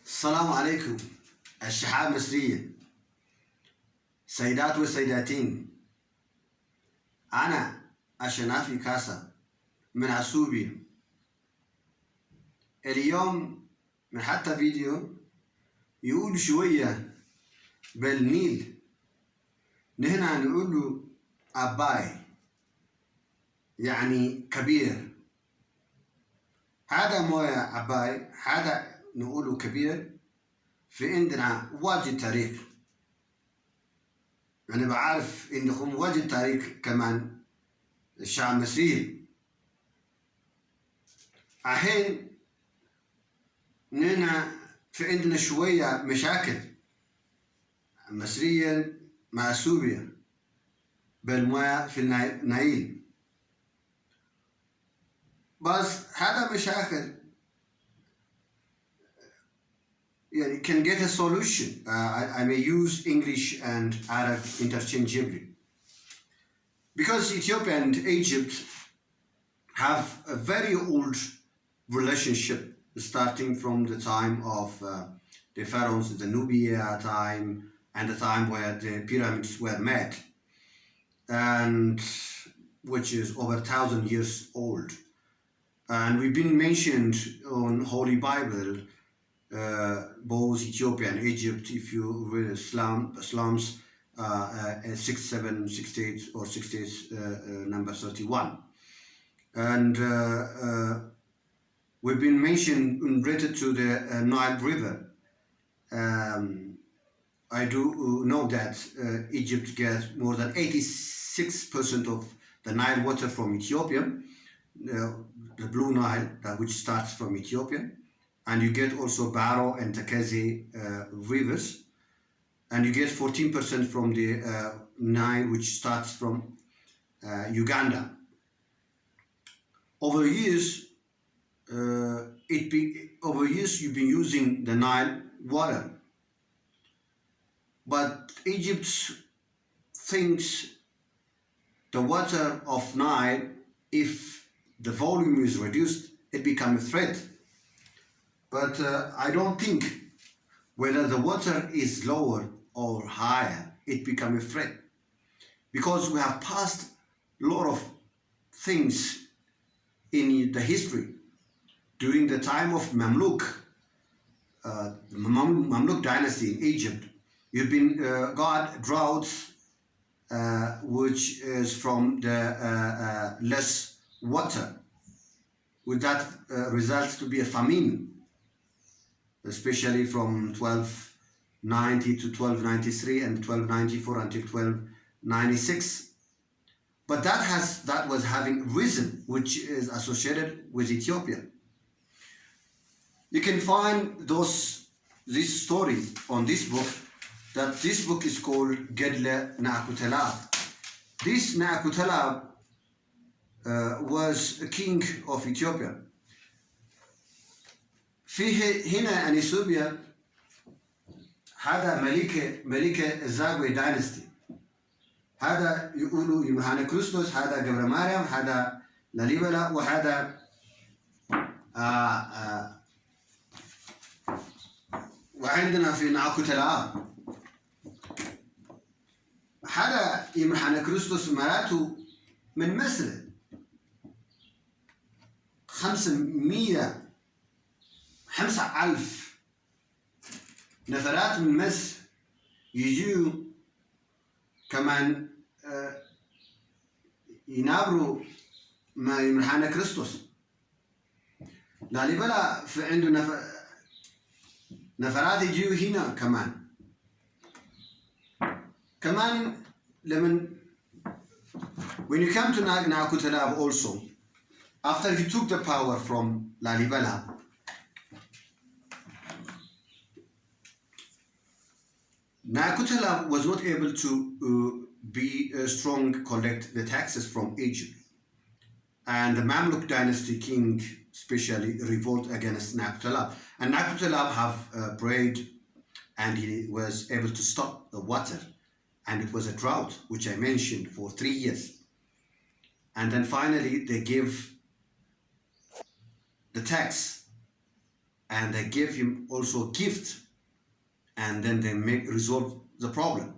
السلام عليكم الشحاب مصرية سيدات وسيداتين. أنا أشنافي كاسا من عسوبيا. اليوم من حتى فيديو يقول شوية بالنيل، نهنا نقول له أباي يعني كبير. هذا موية أباي، هذا نقوله كبير. في عندنا واجد تاريخ، أنا بعرف إنكم واجد تاريخ كمان الشعب المصري. الحين نحن في عندنا شوية مشاكل مصريا مع سوريا بالمياه في النايل، بس هذا مشاكل يعني can get a solution. I may use English and Arab interchangeably because Ethiopia and Egypt have a very old relationship starting from the time of the pharaohs, the Nubia time, and the time where the pyramids were made, and which is over 1,000 years old. And we've been mentioned on Holy Bible, both Ethiopia and Egypt, if you read Psalms 67, 68 or 68, number 31. And we've been mentioned related to the Nile River. I do know that Egypt gets more than 86% of the Nile water from Ethiopia, the Blue Nile, which starts from Ethiopia. And you get also Baro and Takezi rivers. And you get 14% from the Nile, which starts from Uganda. Over years, you've been using the Nile water, but Egypt thinks the water of Nile, if the volume is reduced, it becomes a threat. But I don't think whether the water is lower or higher, it becomes a threat, because we have passed a lot of things in the history. During the time of Mamluk, Mamluk dynasty in Egypt, you've been got droughts, which is from the less water, with that results to be a famine, especially from 1290 to 1293 and 1294 until 1296. But that was having risen, which is associated with Ethiopia. You can find this story on this book. That this book is called Gedle Na'kutelab. This Na'kutelab was a king of Ethiopia. فيه هنا in Ethiopia هذا ملكة الزاغوي داينستي. هذا يقولوا يوحنا كريستوس، هذا جبر مريم، هذا لاليبلا، وهذا وعندنا في نعكوتلاب هذا يوحنا كريستوس مراته من مصر 500,000 نفرات من مصر يجوا كمان ينابروا ما يمرحنا كريستوس. لاليبلا في عنده نفرات يجوا هنا كمان لمن when you come to Na'kutelab also, after he took the power from Lalibela, Na'kutelab was not able to be strong, collect the taxes from Egypt. And the Mamluk dynasty king especially revolt against Na'kutelab. And Na'kutelab have prayed, and he was able to stop the water. And it was a drought, which I mentioned, for 3 years. And then finally they give the tax and they gave him also a gift, and then they resolve the problem.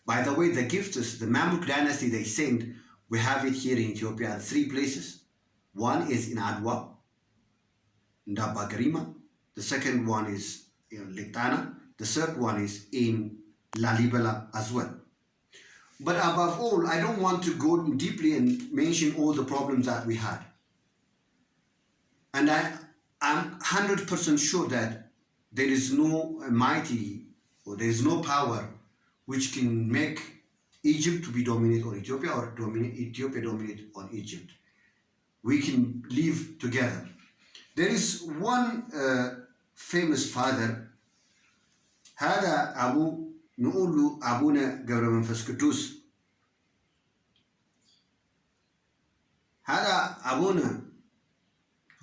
By the way, the gift is the Mamluk dynasty they sent. We have it here in Ethiopia at 3 places. One is in Adwa, in Dabagarima. The second one is in Letana. The third one is in Lalibela as well. But above all, I don't want to go deeply and mention all the problems that we had. And I'm 100% sure that there is no mighty, or there is no power which can make Egypt to be dominant on Ethiopia, or Ethiopia dominate on Egypt. We can live together. There is one famous father, هذا أبو نقول له أبونا قبل منفس قدوس. هذا أبونا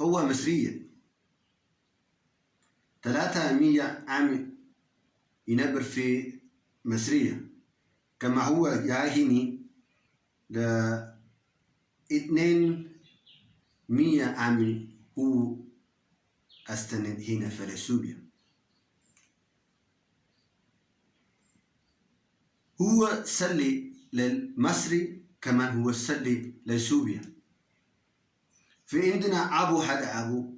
هو مصري 300 عام ينبر في مصرية، كما هو ياهني ل 200 عام هو أستند هنا في اثيوبيا. هو سلي للمصري كمان هو سلي لاثيوبيا. في عندنا أبو حدا أبو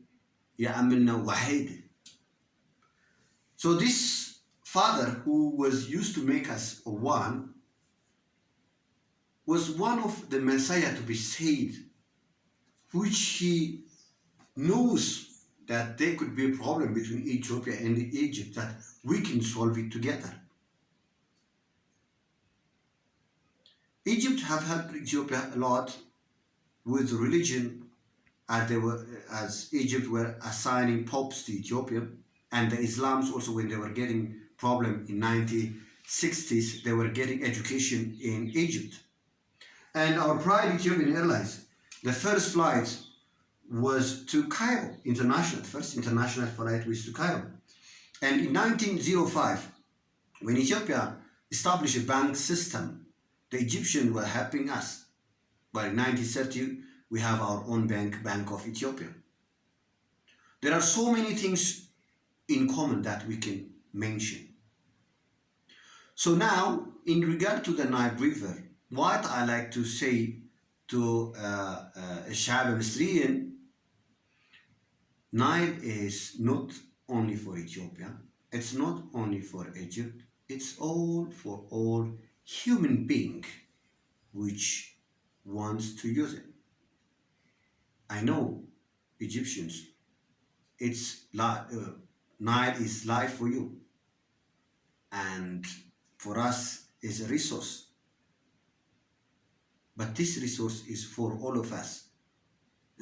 يعملنا وحيد. So this father who was used to make us one was one of the Messiah to be saved, which he knows that there could be a problem between Ethiopia and Egypt, that we can solve it together. Egypt have helped Ethiopia a lot with religion, as Egypt were assigning popes to Ethiopia, and the Islams also, when they were getting problem in 1960s, they were getting education in Egypt. And our pride Ethiopian Airlines, the first flight was to Cairo International. The first international flight was to Cairo. And in 1905, when Ethiopia established a bank system, the Egyptians were helping us. But in 1930, we have our own bank, Bank of Ethiopia. There are so many things in common that we can mention. So now, in regard to the Nile River, what I like to say to الشعب المصري, Nile is not only for Ethiopia, it's not only for Egypt, it's all for all human being which wants to use it. I know Egyptians, Nile is life for you, and for us is a resource. But this resource is for all of us,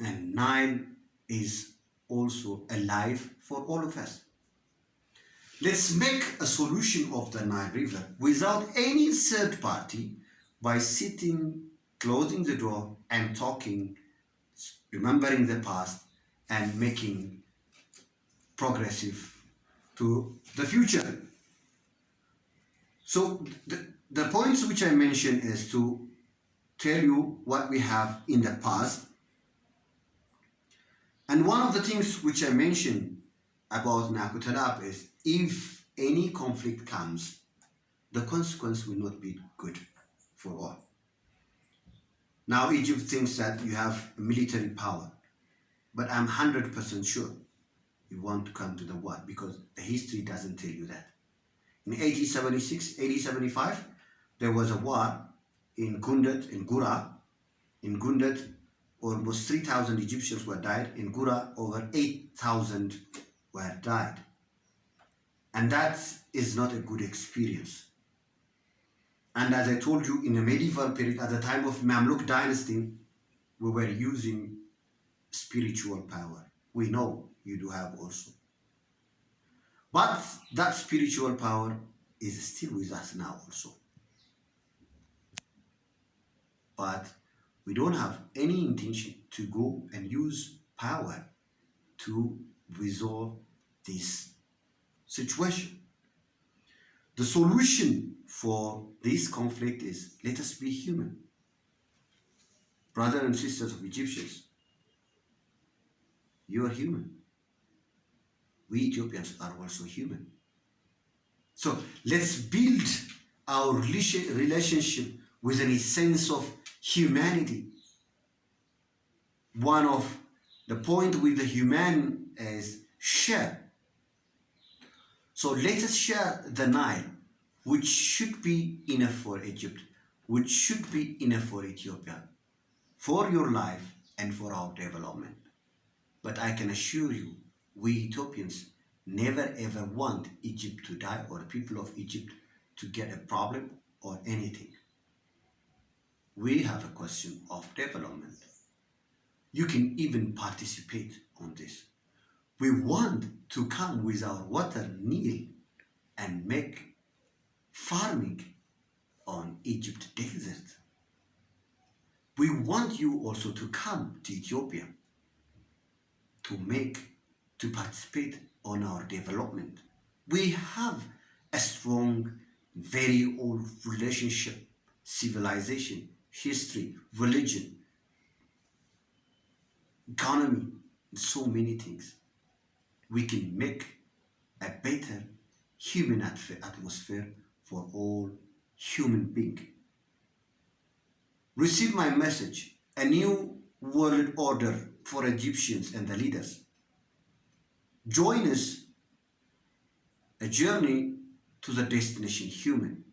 and Nile is also a life for all of us. Let's make a solution of the Nile River without any third party, by sitting, closing the door and talking, remembering the past and making progressive to the future. So the points which I mentioned is to tell you what we have in the past. And one of the things which I mentioned about Nakutalab is, if any conflict comes, the consequence will not be good for all. Now Egypt thinks that you have military power, but I'm 100% sure you want to come to the war, because the history doesn't tell you that. In 1876, 1875, there was a war in Gundet, in Gura. In Gundet, almost 3,000 Egyptians were died. In Gura, over 8,000 were died. And that is not a good experience. And as I told you, in the medieval period, at the time of Mamluk dynasty, we were using spiritual power. We know you do have also. But that spiritual power is still with us now also. But we don't have any intention to go and use power to resolve this situation. The solution for this conflict is, let us be human. Brothers and sisters of Egyptians, you are human. we Ethiopians are also human. So let's build our relationship with a sense of humanity. One of the point with the human is share. So let us share the Nile, which should be enough for Egypt, which should be enough for Ethiopia, for your life and for our development. But I can assure you, we Ethiopians never ever want Egypt to die or people of Egypt to get a problem or anything. We have a question of development. You can even participate on this. We want to come with our water Nile and make farming on Egypt desert. We want you also to come to Ethiopia to participate on our development. We have a strong, very old relationship, civilization, history, religion, economy, and so many things. We can make a better human atmosphere for all human beings. Receive my message, a new world order for Egyptians and the leaders. Join us a journey to the destination human.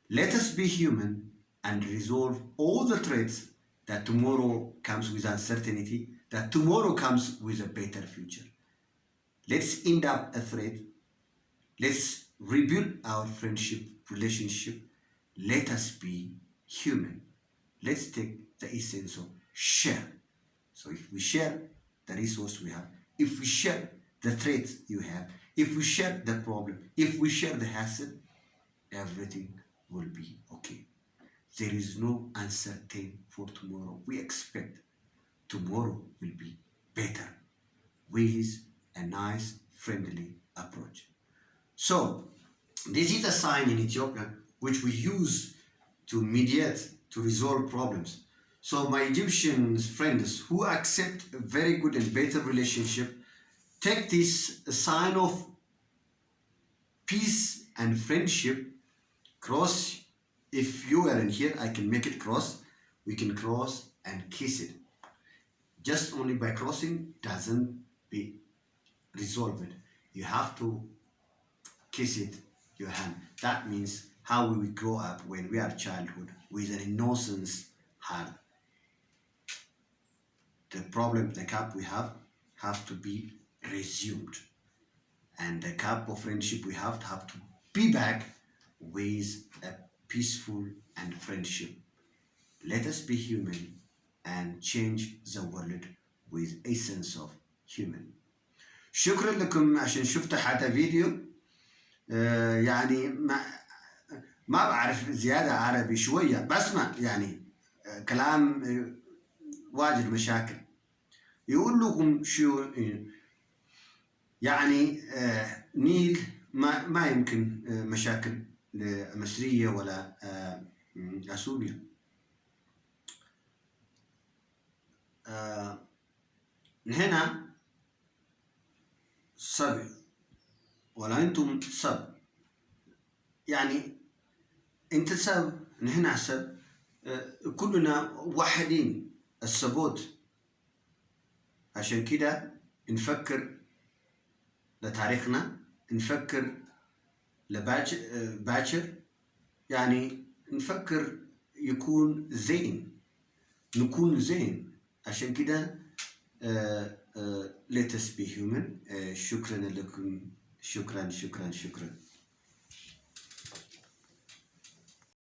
Let us be human and resolve all the threats that tomorrow comes with uncertainty, that tomorrow comes with a better future. Let's end up a threat. Let's rebuild our friendship, relationship. Let us be human. Let's take the essence of share. So if we share the resource we have, if we share the threats you have, if we share the problem, if we share the hassle, everything will be okay. There is no uncertainty for tomorrow. We expect tomorrow will be better with a nice, friendly approach. So this is a sign in Ethiopia which we use to mediate, to resolve problems. So my Egyptian friends who accept a very good and better relationship, take this sign of peace and friendship, cross. If you are in here, I can make it cross. We can cross and kiss it. Just only by crossing doesn't be resolved. You have to kiss it, your hand. That means how we grow up when we are childhood with an innocence heart. The problem, the gap we have to be resumed. And the gap of friendship we have to be back with a peaceful and friendship. Let us be human and change the world with a sense of human. شكرا لكم عشان شفتوا حتى فيديو. يعني ما بعرف زيادة عربي شوية بسمع يعني كلام واجد مشاكل. يقول لكم شو يعني نيل ما يمكن مشاكل لمصرية ولا أثيوبيا. هنا صبي ولا أنتم صب، يعني أنت صب نحن صب، كلنا واحدين السبوت. عشان كده نفكر لتاريخنا، نفكر لباكر، يعني نفكر يكون زين، نكون زين. عشان كده let us be human. شكرا لكم، شكرا.